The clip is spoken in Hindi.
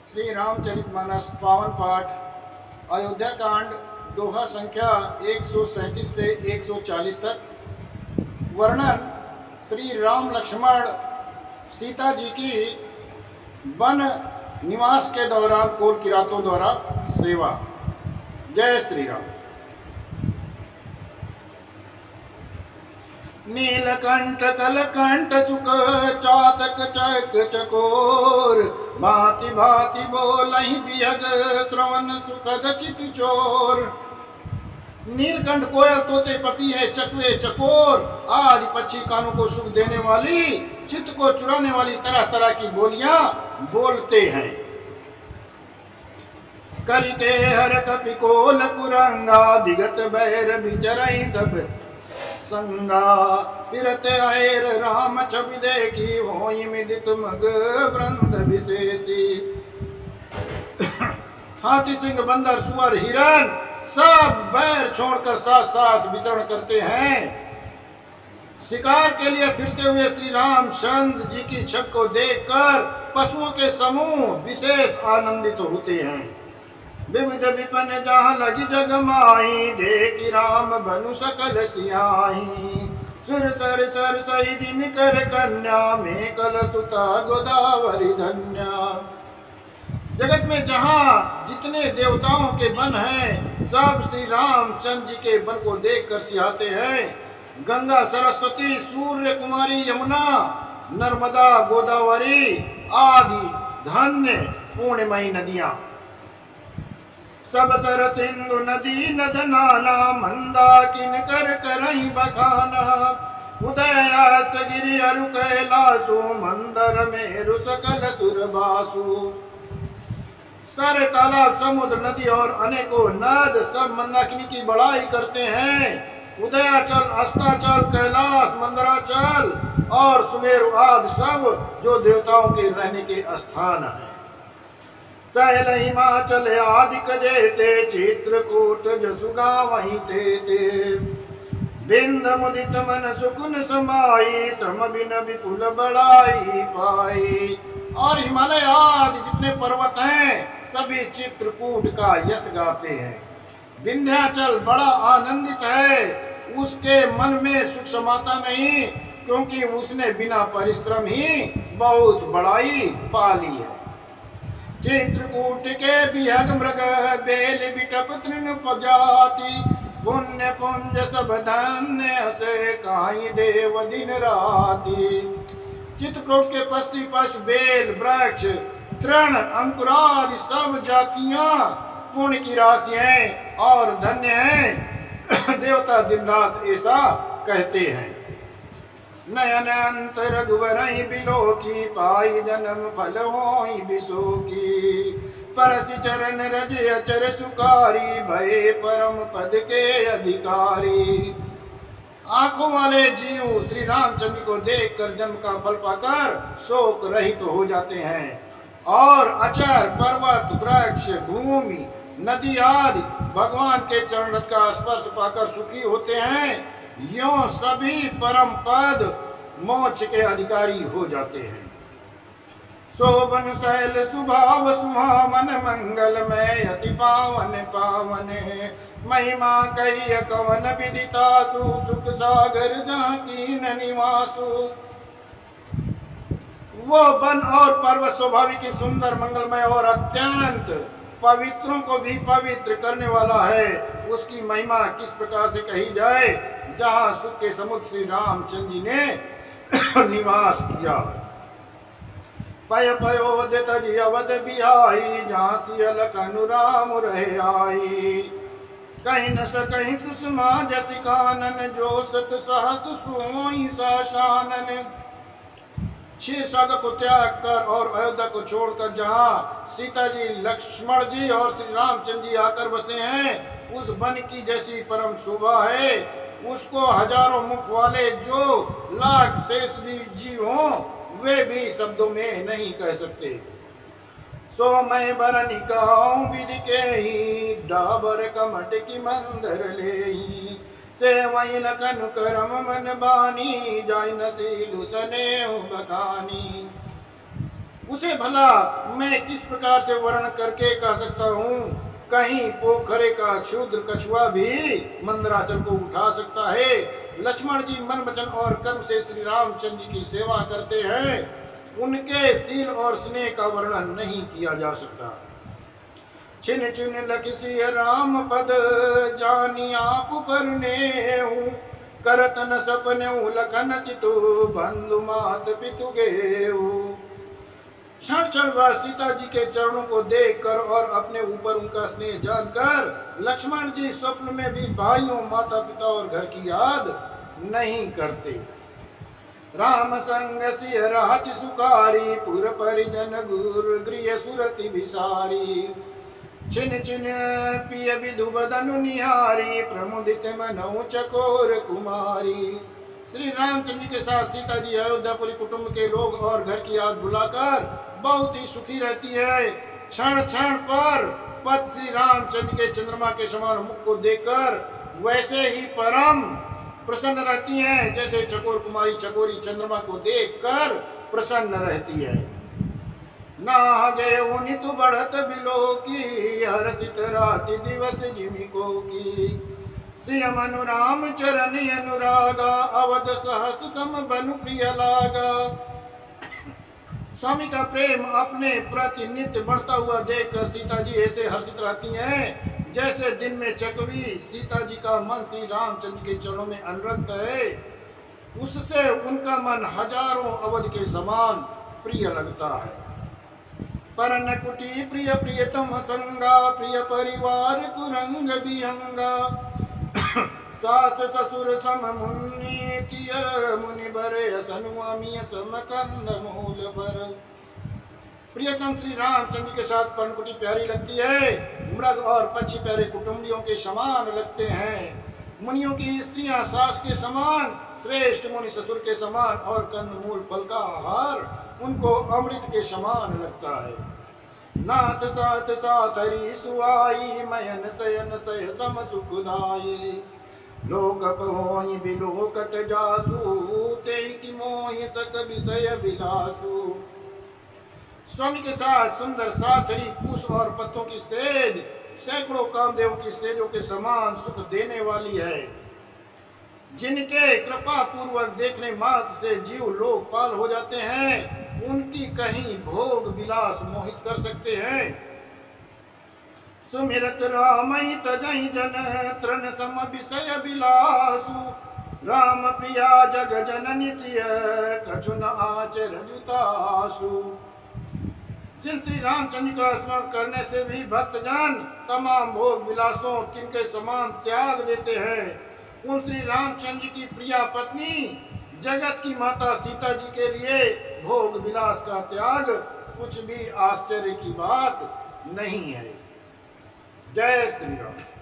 श्री रामचरितमानस पावन पाठ अयोध्या कांड दोहा संख्या 137 से 140 तक। वर्णन श्री राम लक्ष्मण सीता जी की वन निवास के दौरान कोल किरातों द्वारा सेवा। जय श्री राम। नीलकंठ कलकंठ चुक चातक चक चकोर, भांति भांति बोलहि बिहग श्रवण सुखद चित चोर। नीलकंठ कोयल तोते पपी है, चकवे चकोर आदि पक्षी कानों को सुख देने वाली, चित्त को चुराने वाली तरह तरह की बोलियां बोलते हैं। करिके हर कपिकोल कुरंगा, विगत बैर बिचरई सब संगा। फिरत आयर राम छवि देखी, होई मिदित मग वृंद विशेषी। हाथी सिंह बंदर सुअर हिरण सब बैर छोड़कर साथ साथ विचरण करते हैं। शिकार के लिए फिरते हुए श्री रामचंद्र जी की छवि को देखकर पशुओं के समूह विशेष आनंदित होते हैं। विविध विपन जहाँ लगी जगमाई, देखी राम बनु सकल सियाही। सुर सर सर सही दिन कर कन्या, में कल सुता गोदावरी धन्या। जगत में जहाँ जितने देवताओं के वन हैं, सब श्री रामचंद्र जी के वन को देखकर सिहाते हैं। गंगा सरस्वती सूर्य कुमारी यमुना नर्मदा गोदावरी आदि धन्य पूर्णमयी नदियां, सब सर सिंधु नदी नद नाना, मंदाकिन कर करही बखाना। उदयात गिरि अरु कैलासु, मंदर मेरु सकल सुरबासु। सारे तालाब समुद्र नदी और अनेकों नद सब मंदाकिनी की बड़ाई करते हैं। उदयाचल अस्ताचल कैलाश मंदराचल और सुमेरु आदि सब जो देवताओं के रहने के स्थान हैं। सहल हिमाचल आदि कजेते, चित्रकूट जसुगा वहीं ते। बिंद मुदित मन सुकुन समाई, श्रम बिन विपुल बड़ाई पाई। और हिमालय आदि जितने पर्वत हैं सभी चित्रकूट का यश गाते हैं। विंध्याचल बड़ा आनंदित है, उसके मन में सुख समाता नहीं, क्योंकि उसने बिना परिश्रम ही बहुत बड़ाई पा ली है। चित्रकूट के बिहग मृग बेल बिटप तृण प्रजाति, पुण्य पुंज सब धन्य से काई देव दिन राति। चित्रकूट के पश्चिम पश बेल वृक्ष तृण अंकुरादि सब जातियां पुण्य की राशि हैं और धन्य हैं। देवता दिन रात ऐसा कहते हैं। नयन अंत रघुवरहि बिलो की, पाई जन्म फल होई बिसो की। परति चरण रज अचर सुकारी, भये परम पद के अधिकारी। आंखों वाले जीव श्री रामचंद्र को देखकर जन्म का फल पाकर शोक रहित हो जाते हैं, और अचर पर्वत वृक्ष भूमि नदी आदि भगवान के चरण रज का स्पर्श पाकर सुखी होते हैं। यों सभी परम पद मोक्ष के अधिकारी हो जाते हैं। शोभन शैल सुभाव सुहावन, मंगलमय अति पावन पावन। महिमा कही कवन विदितासु, सुख सागर जहाँ कीन निवासु। वो वन और पर्वत स्वाभाविक ही सुंदर मंगलमय और अत्यंत पवित्रों को भी पवित्र करने वाला है। उसकी महिमा किस प्रकार से कही जाए, जहाँ सुख के समुद्र श्री रामचंद्र जी ने निवास किया। पय पयोदित जी अवध बिहाई, झांसी अलकनु राम रहे आई। कहीं न सकहीं सुषमा जस कानन, जो सत सहस सोई साशानन। छह सागर को त्याग कर और अयोध्या को छोड़कर जहाँ सीता जी लक्ष्मण जी और श्री रामचंद्र जी आकर बसे हैं, उस वन की जैसी परम शोभा है, उसको हजारों मुख वाले जो लाख शेष जीव हों वे भी शब्दों में नहीं कह सकते। सो मैं बरनी कहूँ विधि के ही, डाबर कमट की मंदर ले ही। से वही लखन करम मन बानी, जाय नसीलु सने बखानी। उसे भला मैं किस प्रकार से वर्णन करके कह सकता हूँ। कहीं पोखरे का क्षुद्र कछुआ भी मंदराचल को उठा सकता है। लक्ष्मण जी मन वचन और कर्म से श्री रामचंद्र जी की सेवा करते हैं। उनके शील और स्नेह का वर्णन नहीं किया जा सकता। छिन छिन लखसी राम पद जानी आप परनेहु, करत न सपनेहु लखन चितु बंधु मात पितु गेहु। क्षण क्षण बाद सीता जी के चरणों को देखकर और अपने ऊपर उनका स्नेह जानकर लक्ष्मण जी स्वप्न में भी भाइयों, माता पिता और घर की याद नहीं करते। राम संग सिय रहति सुखारी, पुर परिजन गुर गृह सुरति विसारी। छिन छिन पिय विधु बदनु निहारी, प्रमुदित मनहु चकोर कुमारी। श्री रामचंद्र जी के साथ सीता जी अयोध्यापुरी कुटुंब के लोग और घर की याद बुलाकर बहुत ही सुखी रहती है। क्षण क्षण पर पति श्री रामचंद्र के चंद्रमा के समान मुख को देखकर वैसे ही परम प्रसन्न रहती हैं जैसे चकोर कुमारी चकोरी चंद्रमा को देखकर प्रसन्न रहती है। ना गए नित बढ़त बिलो की, हर्षित राति दिवस जिमिको की। सियम अनुराम चरण अनुरागा, अवध सहस सम बनु प्रिय लागा। स्वामी का प्रेम अपने प्रति नित्य बढ़ता हुआ देखकर सीता जी ऐसे हर्षित रहती हैं जैसे दिन में चकवी सीता जी का मन श्री रामचंद्र के चरणों में अनुरक्त है। उससे उनका मन हजारों अवध के समान प्रिय लगता है। परन कुटी प्रिय प्रियतम संगा, प्रिय परिवार कुरंग बिहंगा। सास ससुर सम मुनि तियर मुनि बर, सनुआमी सम कंद मूल बर। प्रियतम श्री रामचंद्र के साथ परनकुटी प्यारी लगती है। मृग और पक्षी प्यारे कुटुंबियों के समान लगते हैं। मुनियों की स्त्रियां सास के समान, श्रेष्ठ मुनि ससुर के समान और कंदमूल फल का आहार उनको अमृत के समान लगता है। नाथ साथ साथ हरि सुआई, मयन सयन सह सम सुखदाई। लोक पहोई बिलोकत जासु, ते की मोहि सक विषय बिलासु। स्वामी के साथ सुंदर साथरी कुश और पत्तों की सेज सैकड़ों कामदेवों की सेजों के समान सुख देने वाली है। जिनके कृपा पूर्वक देखने मात्र से जीव लोकपाल हो जाते हैं, उनकी कहीं भोग विलास मोहित कर सकते हैं। सुमिरत रामई तजहि जन, तृण सम विषय विलासु। राम प्रिया जग जननि सिय, कछु न आचर जुतासु। जिन श्री रामचंद्र का स्मरण करने से भी भक्तजन तमाम भोग विलासों तिनके समान त्याग देते हैं, उन श्री रामचंद्र जी की प्रिया पत्नी जगत की माता सीता जी के लिए भोग विलास का त्याग कुछ भी आश्चर्य की बात नहीं है। जय श्री राम।